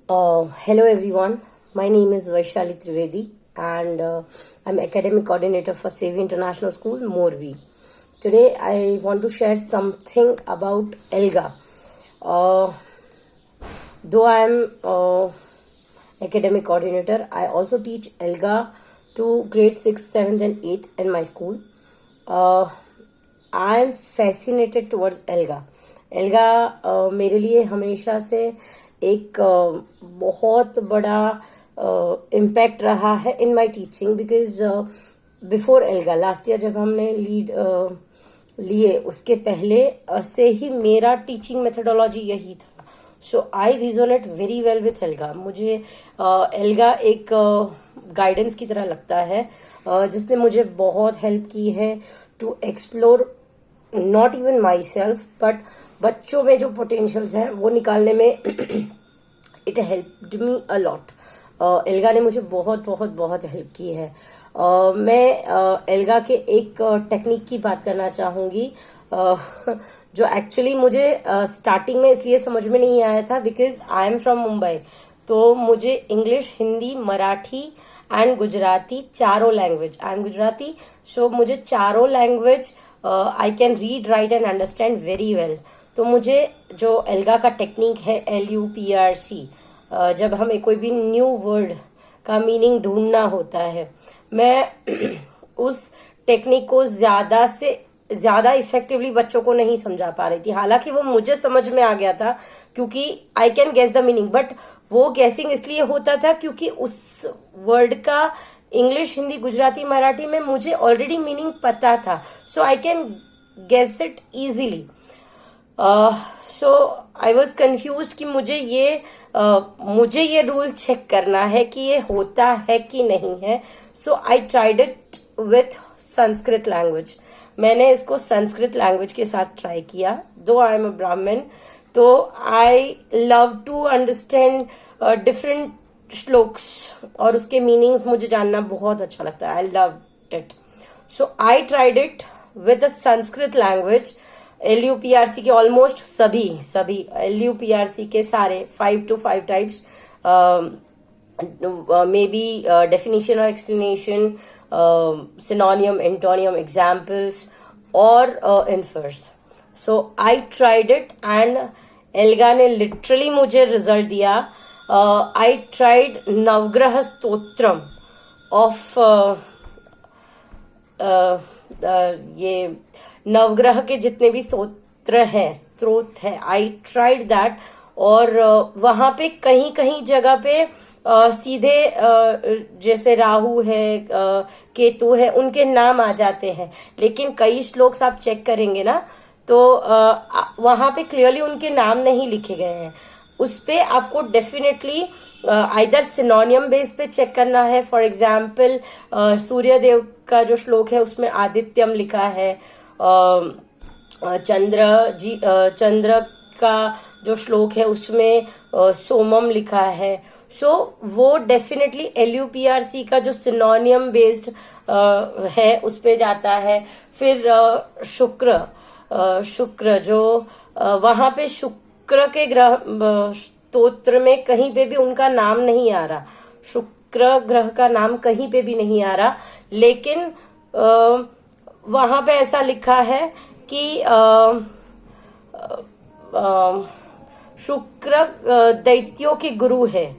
Hello everyone, my name is Vaishali Trivedi and I'm Academic Coordinator for Sevi International School, Morbi. Today I want to share something about ELGA. Though I'm Academic Coordinator, I also teach ELGA to grade 6th, 7th and 8th in my school. I am fascinated towards alga. Alga मेरे लिए हमेशा से एक बहुत बड़ा impact रहा है in my teaching, because before alga last year जब हमने लीड लिए उसके पहले से ही मेरा टीचिंग मेथोडोलॉजी यही था. So I resonate very well with Elga. मुझे एल्गा एक गाइडेंस की तरह लगता है जिसने मुझे बहुत हेल्प की है to explore not even myself but बच्चों में जो पोटेंशियल्स हैं वो निकालने में it helped me a lot. एल्गा ने मुझे बहुत बहुत बहुत हेल्प की है. मैं एल्गा के एक टेक्निक की बात करना चाहूंगी जो एक्चुअली मुझे स्टार्टिंग में इसलिए समझ में नहीं आया था because I am from Mumbai. तो मुझे इंग्लिश, हिंदी, मराठी एंड गुजराती चारों लैंग्वेज, आई एम गुजराती, सो मुझे चारों language I can read, right and understand very well. तो मुझे जो एल्गा का टेक्निक है LUPRC, जब हमें कोई भी न्यू वर्ड का मीनिंग ढूंढना होता है, मैं उस टेक्निक को ज्यादा से ज्यादा इफेक्टिवली बच्चों को नहीं समझा पा रही थी. हालांकि वो मुझे समझ में आ गया था क्योंकि I can guess the meaning, but वो गेसिंग इसलिए होता था क्योंकि उस वर्ड का इंग्लिश, हिंदी, गुजराती, मराठी में मुझे ऑलरेडी मीनिंग पता था. So I can guess it easily. So I was confuse कि मुझे ये रूल चेक करना है कि ये होता है कि नहीं है. So I tried it with Sanskrit language. मैंने इसको संस्कृत लैंग्वेज के साथ ट्राई किया. दो आई एम अ ब्राह्मण, तो I love to understand different shlokas और उसके मीनिंग्स मुझे जानना बहुत अच्छा लगता है. I love it. So I tried it with the Sanskrit language. LUPRC के ऑलमोस्ट सभी LUPRC के सारे 5 to 5 types, maybe definition or explanation, synonym, antonym, examples or infers. So I tried it and alga ने लिटरली मुझे result दिया. I tried नवग्रह stotram of ये नवग्रह के जितने भी स्रोत है, आई ट्राइड दैट. और वहां पे कहीं कहीं जगह पे सीधे जैसे राहु है, केतु है, उनके नाम आ जाते हैं. लेकिन कई श्लोक्स आप चेक करेंगे ना तो वहां पे क्लियरली उनके नाम नहीं लिखे गए हैं. उस पे आपको डेफिनेटली आइदर सिनोनियम बेस पे चेक करना है. फॉर एग्जाम्पल सूर्यदेव का जो श्लोक है उसमें आदित्यम लिखा है. चंद्र का जो श्लोक है उसमें सोमम लिखा है. सो वो डेफिनेटली LUPRC का जो सिनोनियम बेस्ड है उस पे जाता है. फिर शुक्र जो वहां पे शुक्र के ग्रह स्तोत्र में कहीं पे भी उनका नाम नहीं आ रहा. शुक्र ग्रह का नाम कहीं पे भी नहीं आ रहा. लेकिन वहां पे ऐसा लिखा है कि शुक्र दैत्यों के गुरु है.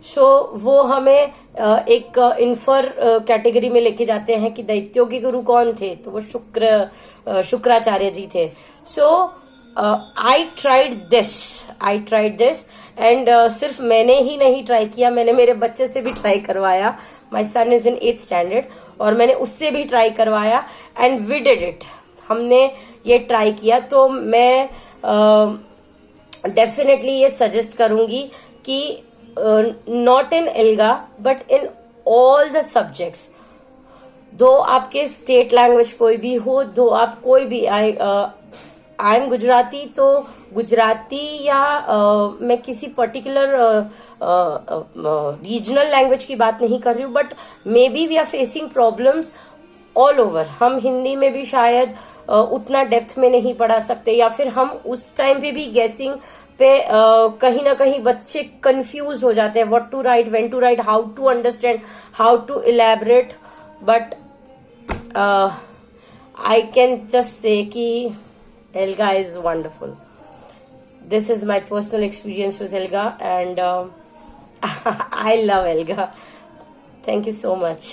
सो वो हमें एक इन्फर कैटेगरी में लेके जाते हैं कि दैत्यों के गुरु कौन थे, तो वो शुक्राचार्य जी थे. सो आई ट्राइड दिस एंड सिर्फ मैंने ही नहीं ट्राई किया, मैंने मेरे बच्चे से भी ट्राई करवाया. माई सन इज इन 8th स्टैंडर्ड और मैंने उससे भी ट्राई करवाया एंड वी डिड इट. हमने ये ट्राई किया. तो मैं डेफिनेटली ये सजेस्ट करूंगी कि not in alga but in all the subjects, दो आपके स्टेट लैंग्वेज कोई भी हो, दो आप कोई भी आई एम गुजराती, तो गुजराती या मैं किसी पर्टिकुलर रीजनल लैंग्वेज की बात नहीं कर रही हूँ, but maybe we are facing problems all over. हम हिंदी में भी शायद उतना डेप्थ में नहीं पढ़ा सकते, या फिर हम उस टाइम पे भी गेसिंग पे कहीं ना कहीं बच्चे कंफ्यूज हो जाते हैं, what to write, when to write, how to understand, how to elaborate. But I can just say कि Elga is wonderful. This is my personal experience with Elga, and I love Elga. Thank you so much.